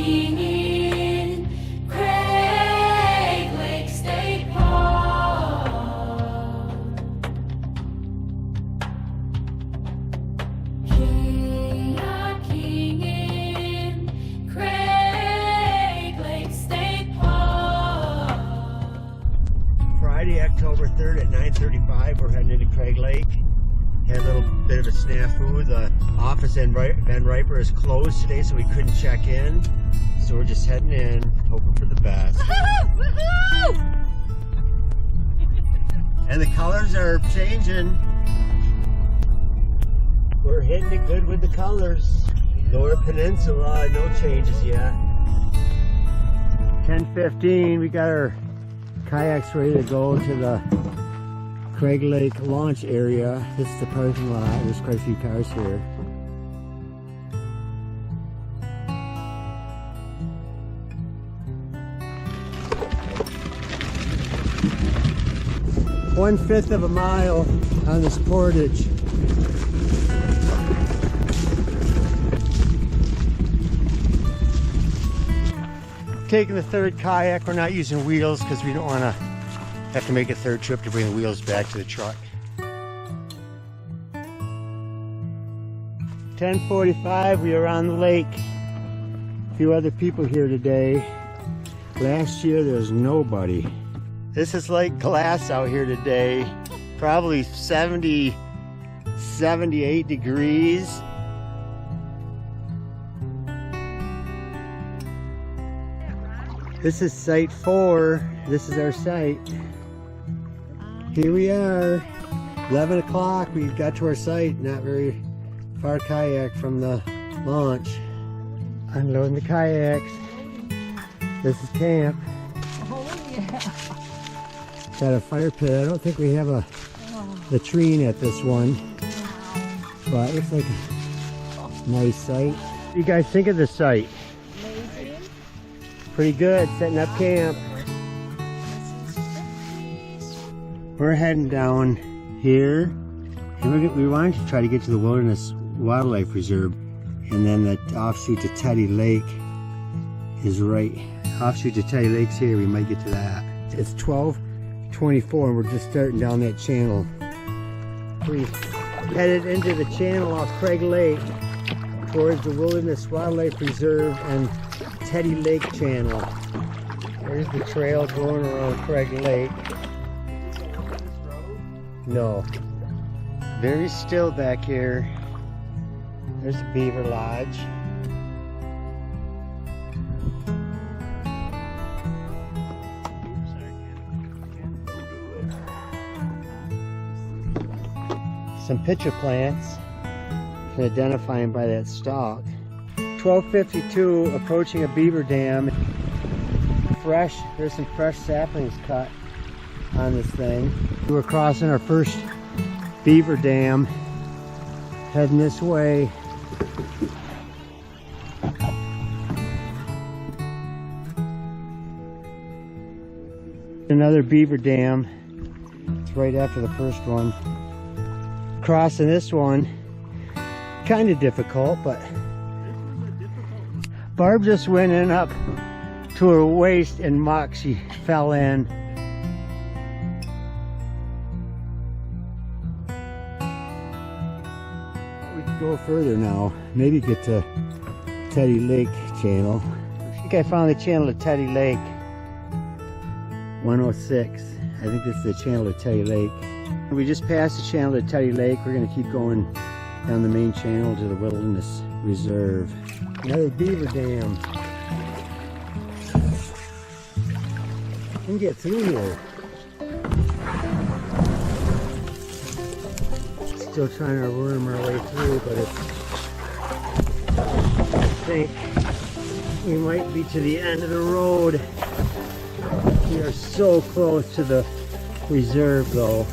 Kayaking in Craig Lake State Park. Kayaking in Craig Lake State Park. Friday, October 3rd at 9:35, we're heading into Craig Lake. Had a little bit of a snafu. The office in Van Riper is closed today, so we couldn't check in. So we're just heading in, hoping for the best. Woohoo! And the colors are changing. We're hitting it good with the colors. Lower Peninsula, no changes yet. 10:15, we got our kayaks ready to go to the Craig Lake launch area. This is the parking lot. There's quite a few cars here. One-fifth of a mile on this portage. Taking the third kayak. We're not using wheels because we don't want to have to make a third trip to bring the wheels back to the truck. 10:45, we are on the lake. A few other people here today. Last year there was nobody. This is like glass out here today. Probably 70, 78 degrees. This is site 4. This is our site. Here we are, 11 o'clock. We got to our site, not very far kayak from the launch. Unloading the kayaks. This is camp. Oh yeah. Got a fire pit. I don't think we have a latrine at this one, but it looks like a nice site. What do you guys think of the site? Amazing. Pretty good, setting up camp. We're heading down here, and we wanted to try to get to the Wilderness Wildlife Reserve, and then the offshoot to Teddy Lake is right. Offshoot to Teddy Lake's here. We might get to that. It's 12:24, and we're just starting down that channel. We headed into the channel off Craig Lake towards the Wilderness Wildlife Reserve and Teddy Lake channel. There's the trail going around Craig Lake. No. Very still back here. There's a beaver lodge. Some pitcher plants. You can identify them by that stalk. 12:52, approaching a beaver dam. Fresh, there's some fresh saplings cut on this thing. We're crossing our first beaver dam, heading this way. Another beaver dam. It's right after the first one. Crossing this one, kind of difficult, but Barb just went in up to her waist in muck. She fell in. We can go further now. Maybe get to Teddy Lake channel. I think I found the channel of Teddy Lake. 106. I think this is the channel of Teddy Lake. We just passed the channel to Teddy Lake. We're going to keep going down the main channel to the Wilderness Reserve. Another beaver dam. We can get through here. Still trying to worm our way through, but I think we might be to the end of the road. We are so close to the reserve though.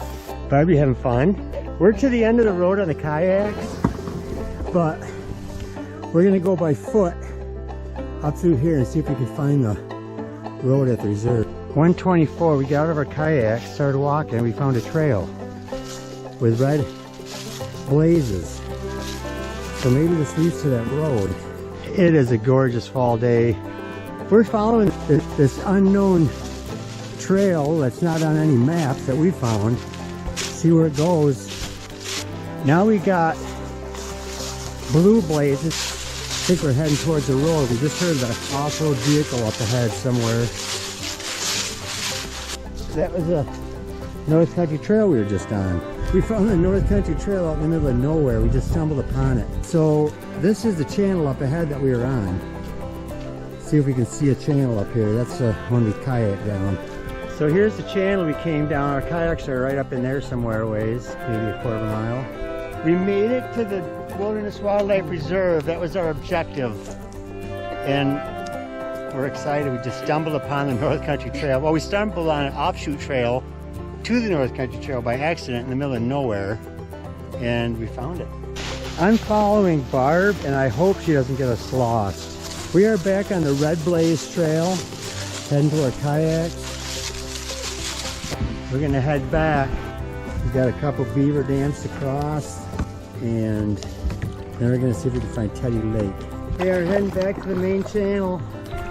Barbie, having fun? We're to the end of the road on the kayaks, but we're gonna go by foot up through here and see if we can find the road at the reserve. 1:24, we got out of our kayaks, started walking, and we found a trail with red blazes. So maybe this leads to that road. It is a gorgeous fall day. We're following this unknown trail that's not on any maps that we found. See where it goes. Now we got blue blazes. I think we're heading towards the road. We just heard the off-road vehicle up ahead somewhere. That was a North Country Trail we were just on. We found the North Country Trail out in the middle of nowhere. We just stumbled upon it. So this is the channel up ahead that we were on. See if we can see a channel up here. That's the one we kayak down. So here's the channel we came down. Our kayaks are right up in there somewhere ways, maybe a quarter of a mile. We made it to the Wilderness Wildlife Reserve. That was our objective. And we're excited. We just stumbled upon the North Country Trail. Well, we stumbled on an offshoot trail to the North Country Trail by accident in the middle of nowhere. And we found it. I'm following Barb, and I hope she doesn't get us lost. We are back on the Red Blaze Trail, heading to our kayaks. We're gonna head back. We've got a couple beaver dams to cross, and then we're gonna see if we can find Teddy Lake. We are heading back to the main channel.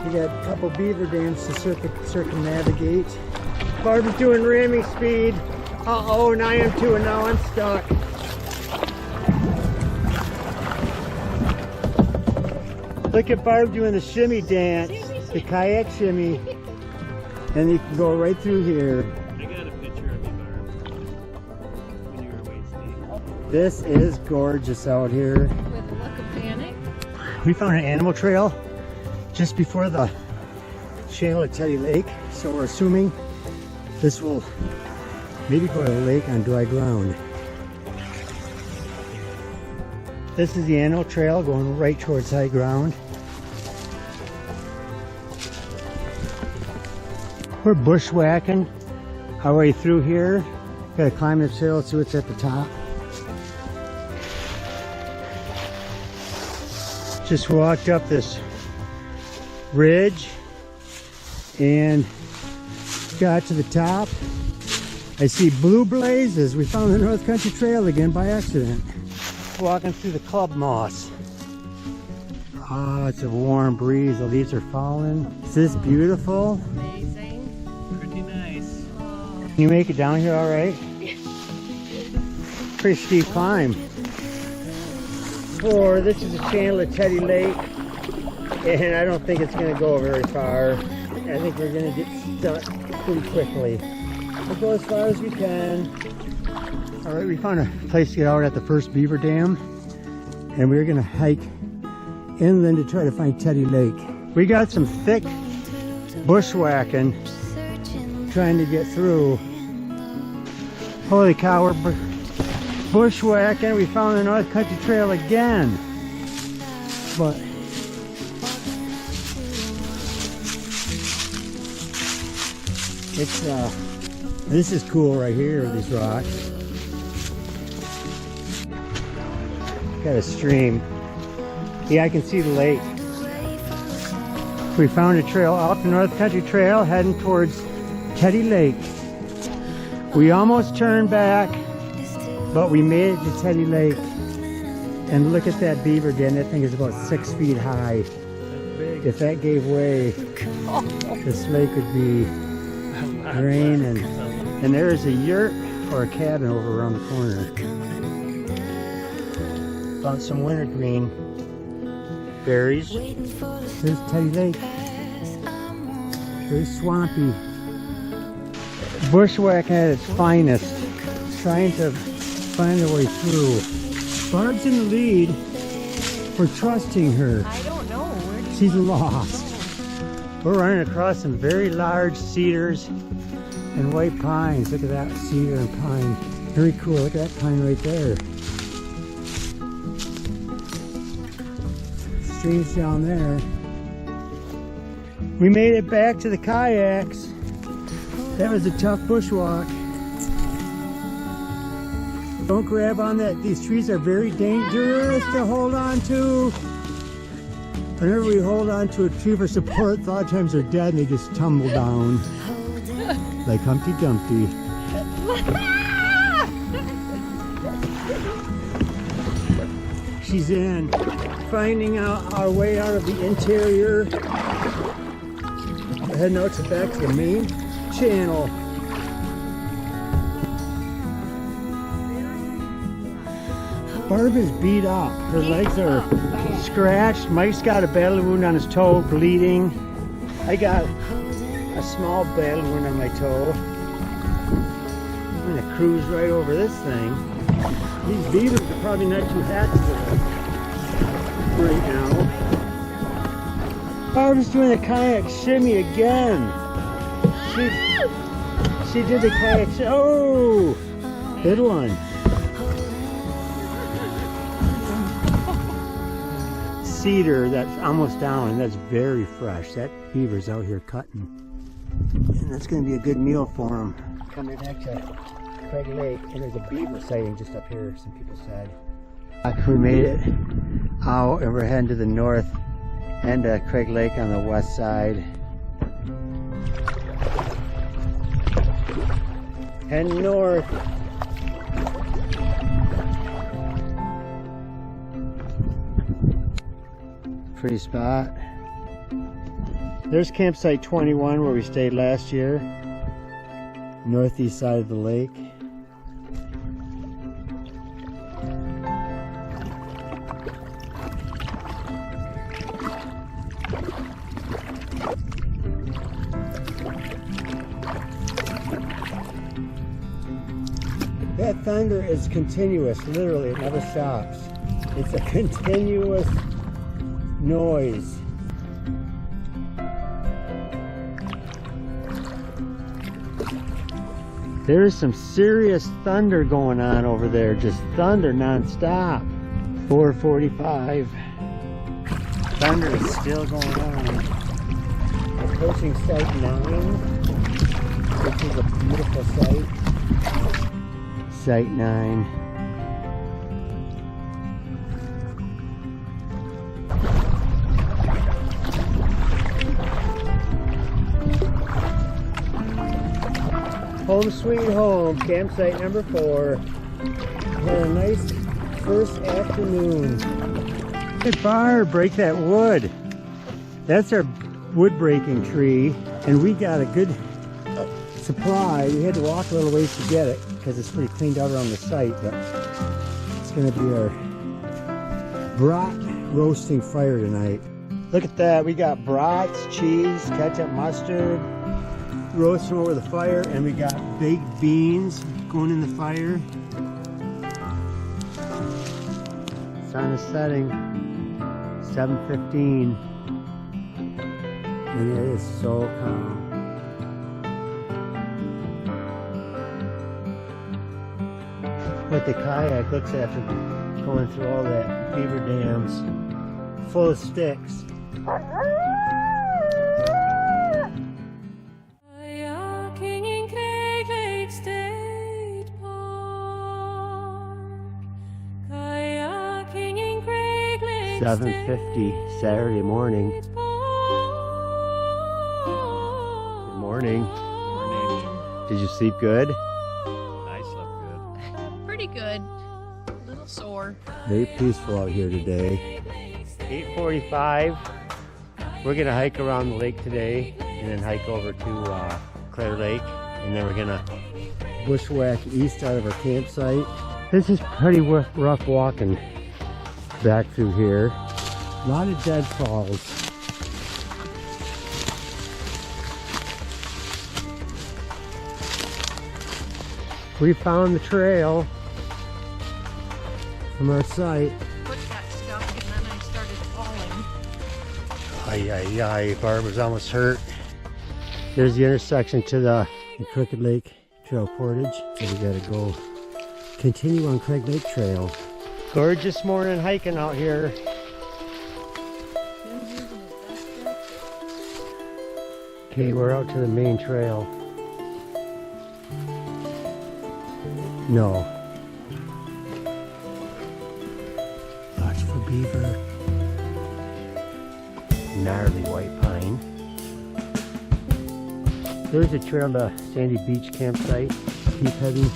We got a couple beaver dams to circumnavigate. Barb is doing ramming speed. Uh-oh, and I am too, and now I'm stuck. Look at Barb doing the shimmy dance, the kayak shimmy. And you can go right through here. I got a picture of you, Barb, when you were waist deep. This is gorgeous out here. With a look of panic. We found an animal trail just before the channel at Teddy Lake. So we're assuming this will maybe go to the lake on dry ground. This is the animal trail going right towards high ground. We're bushwhacking our way through here. Gotta climb this hill, see what's at the top. Just walked up this ridge and got to the top. I see blue blazes. We found the North Country Trail again by accident. Walking through the club moss. Oh, it's a warm breeze. The leaves are falling. Is this beautiful? Amazing. Pretty nice. Oh. Can you make it down here all right? Pretty steep climb. This is the channel at Teddy Lake, and I don't think it's going to go very far. I think we're going to get stuck pretty quickly. We'll go as far as we can. All right, we found a place to get out at the first beaver dam, and we're going to hike inland to try to find Teddy Lake. We got some thick bushwhacking trying to get through. Holy cow, we're bushwhacking. We found the North Country Trail again. But it's this is cool right here, these rocks. Got a stream. Yeah, I can see the lake. We found a trail off the North Country Trail heading towards Teddy Lake. We almost turned back, but we made it to Teddy Lake. And look at that beaver den. That thing is about 6 feet high. If that gave way, this lake would be rain. And there is a yurt or a cabin over around the corner. Found some wintergreen berries. There's Teddy Lake. Very swampy. Bushwhack at its finest. Trying to find a way through. Barb's in the lead. We're trusting her. I don't know. Where do you She's lost. We're running across some very large cedars and white pines. Look at that cedar and pine. Very cool. Look at that pine right there. Streams down there. We made it back to the kayaks. That was a tough bushwalk. Don't grab on that. These trees are very dangerous to hold on to. Whenever we hold on to a tree for support, a lot of times they're dead and they just tumble down. Like Humpty Dumpty. She's in. Finding out our way out of the interior. We're heading out back to the main channel. Barb is beat up. Her legs are scratched. Mike's got a battle wound on his toe, bleeding. I got a small battle wound on my toe. I'm gonna cruise right over this thing. These beavers are probably not too happy with it right now. Barb's doing the kayak shimmy again. She did the kayak shimmy. Oh, good one. Cedar that's almost down, and that's very fresh. That beaver's out here cutting, and that's going to be a good meal for him. Coming back to Craig Lake, and there's a beaver sighting just up here, some people said. We made it out, and we're heading to the north end of Craig Lake on the west side. Heading north. Pretty spot. There's campsite 21 where we stayed last year. Northeast side of the lake. That thunder is continuous, literally, it never stops. It's a continuous noise. There's some serious thunder going on over there, just thunder non-stop. 4:45. Thunder is still going on. Approaching site 9, which is a beautiful site. Site 9. Home sweet home, campsite number 4. Had a nice first afternoon. Hey Barb, break that wood. That's our wood breaking tree, and we got a good supply. We had to walk a little ways to get it because it's pretty cleaned out around the site, but it's going to be our brat roasting fire tonight. Look at that, we got brats, cheese, ketchup, mustard, roasting over the fire, and we got baked beans going in the fire. Sun is setting, 7:15, and it is so calm. What the kayak looks after going through all that beaver dams full of sticks. Kayaking in Craig Lake State Park. Kayaking in Craig Lake 7:50 Saturday morning. State Park. Good morning. Morning. Did you sleep good? I slept good. Pretty good. A little sore. Very peaceful out here today. 8:45. We're gonna hike around the lake today, and then hike over to Clear Lake, and then we're gonna bushwhack east out of our campsite. This is pretty rough walking back through here. A lot of deadfalls. We found the trail from our site. Foot got stuck and then I started falling. Ay, ay, ay, Barb was almost hurt. There's the intersection to the Crooked Lake Trail Portage. So we gotta go continue on Craig Lake Trail. Gorgeous morning hiking out here. Okay, we're out to the main trail. No. Watch for beaver. Gnarly white pine. There's a trail to Sandy Beach campsite. Keep heading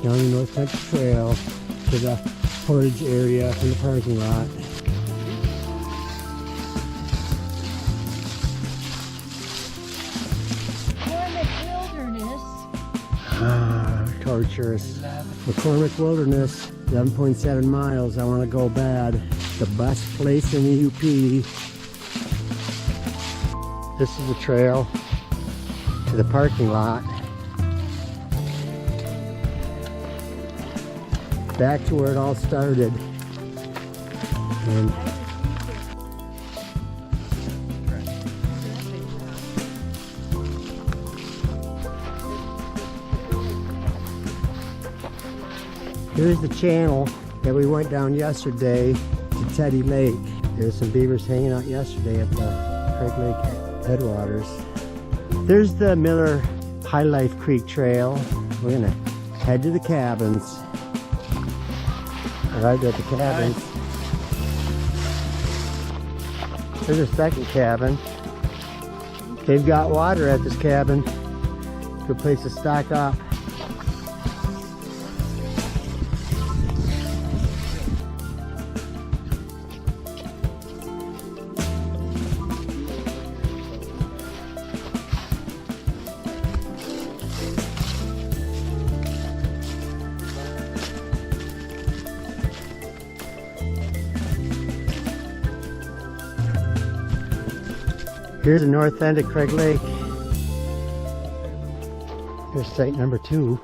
down the North Country Trail to the portage area from the parking lot. Torturous. McCormick Wilderness, 11.7 miles. I want to go bad. The best place in the UP. This is the trail to the parking lot. Back to where it all started. And here's the channel that we went down yesterday to Teddy Lake. There's some beavers hanging out yesterday at the Craig Lake headwaters. There's the Miller High Life Creek Trail. We're gonna head to the cabins. Arrived at the cabins. There's a second cabin. They've got water at this cabin. Good place to stock up. Here's the north end of Craig Lake. Here's site number 2.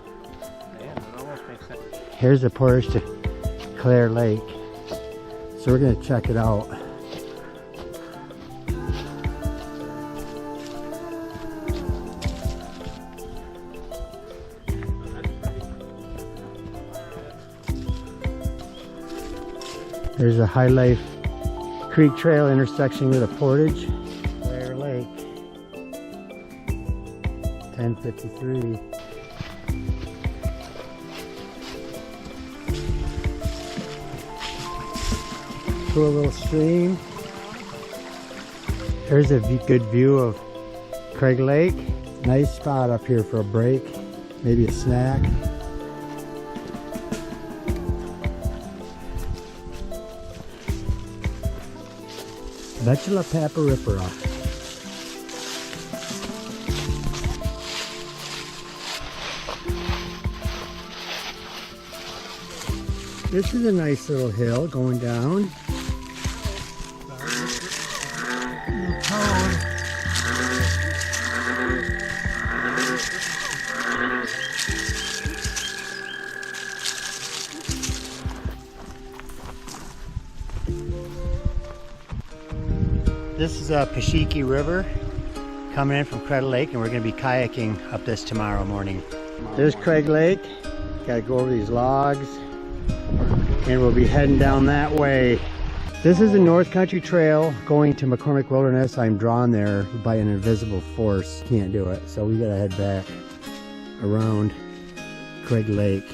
Yeah, it almost makes sense. Here's the portage to Clare Lake. So we're going to check it out. There's a High Life Creek Trail intersection with a portage. 10:53. Cool little stream. There's a good view of Craig Lake. Nice spot up here for a break, maybe a snack. Betula paparipara. This is a nice little hill going down. This is a Peshiki River coming in from Craig Lake, and we're going to be kayaking up this tomorrow morning. There's Craig Lake. Got to go over these logs. And we'll be heading down that way. This is a North Country Trail going to McCormick Wilderness. I'm drawn there by an invisible force. Can't do it. So we gotta head back around Craig Lake.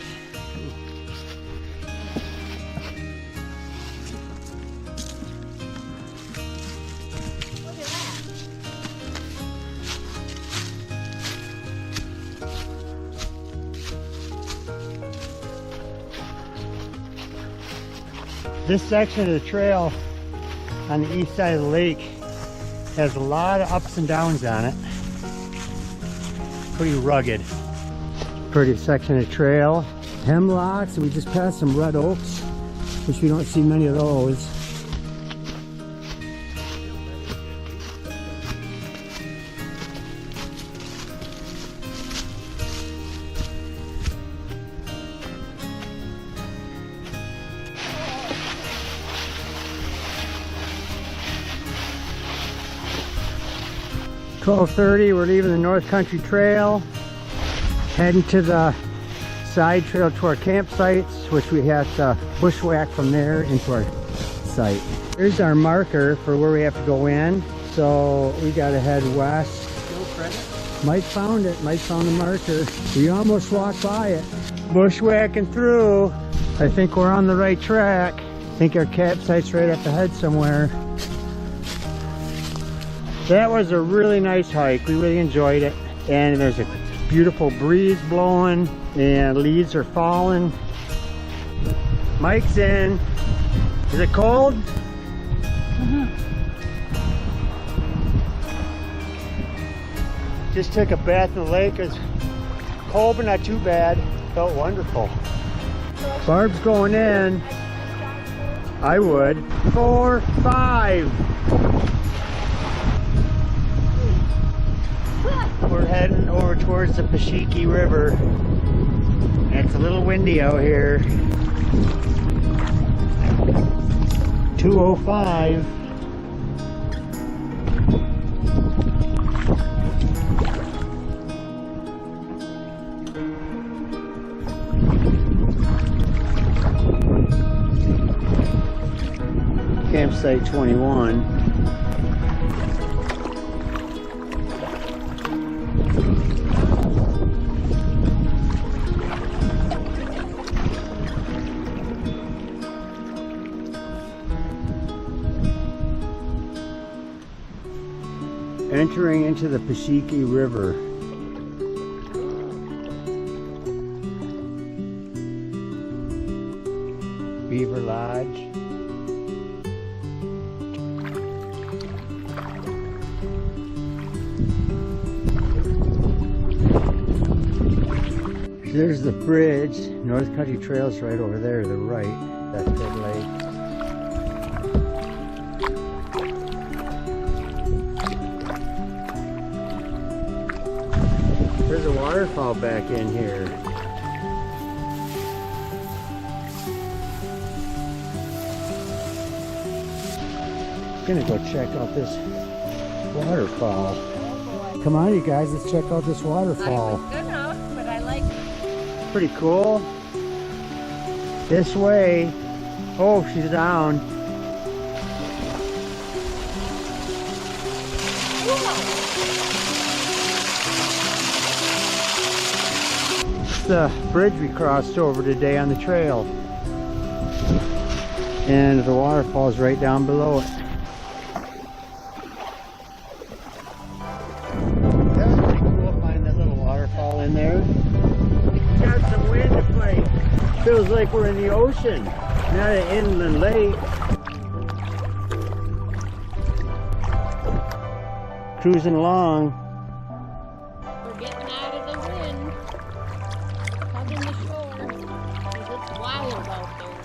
This section of the trail on the east side of the lake has a lot of ups and downs on it. Pretty rugged. Pretty section of trail. Hemlocks, and we just passed some red oaks, which we don't see many of those. .30, we're leaving the North Country Trail, heading to the side trail to our campsites, which we have to bushwhack from there into our site. Here's our marker for where we have to go in, so we gotta head west. Mike found it. Mike found the marker. We almost walked by it. Bushwhacking through. I think we're on the right track. I think our campsite's right up ahead somewhere. That was a really nice hike. We really enjoyed it. And there's a beautiful breeze blowing and leaves are falling. Mike's in. Is it cold? Just took a bath in the lake. It's cold, but not too bad. Felt wonderful. Barb's going in. I would. 4, 5. We're heading over towards the Peshiki River. It's a little windy out here. 2:05. Campsite 21. Entering into the Peshiki River. Beaver Lodge. There's the bridge. North Country Trail's right over there to the right. That's Dead Lake. There's a waterfall back in here. I'm gonna go check out this waterfall. Come on, you guys, let's check out this waterfall. I was gonna, but I like it. Pretty cool. This way. Oh, she's down. The bridge we crossed over today on the trail, and the waterfall's right down below it. That was pretty cool, finding that little waterfall in there. Got some wind to play. Feels like we're in the ocean, not an inland lake. Cruising along. We're getting out of the wind. Hugging the shore. 'Cause it's wild out there.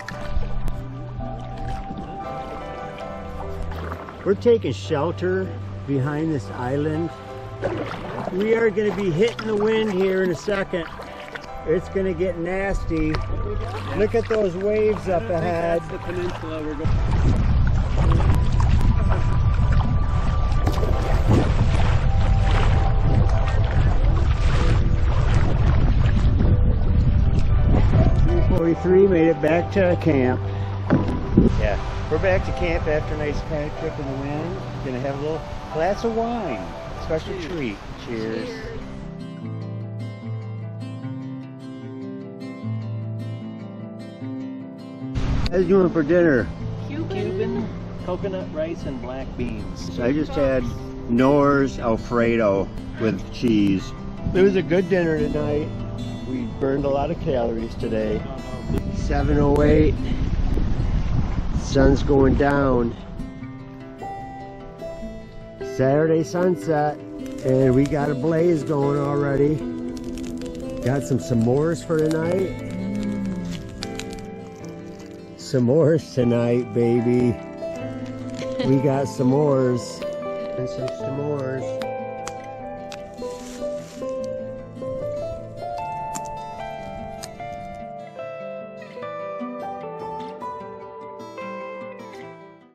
We're taking shelter behind this island. We are going to be hitting the wind here in a second. It's going to get nasty. Look at those waves up ahead. That's the peninsula we're going. .43 made it back to camp. Yeah, we're back to camp after a nice kayak trip in the wind. Gonna have a little glass of wine. Special treat. Cheers. What are you doing for dinner? Cuban coconut rice and black beans. So I just had Knorr's Alfredo with cheese. It was a good dinner tonight. We burned a lot of calories today. 7:08. Sun's going down. Saturday sunset, and we got a blaze going already. Got some s'mores for tonight. S'mores tonight, baby. We got s'mores and some s'mores.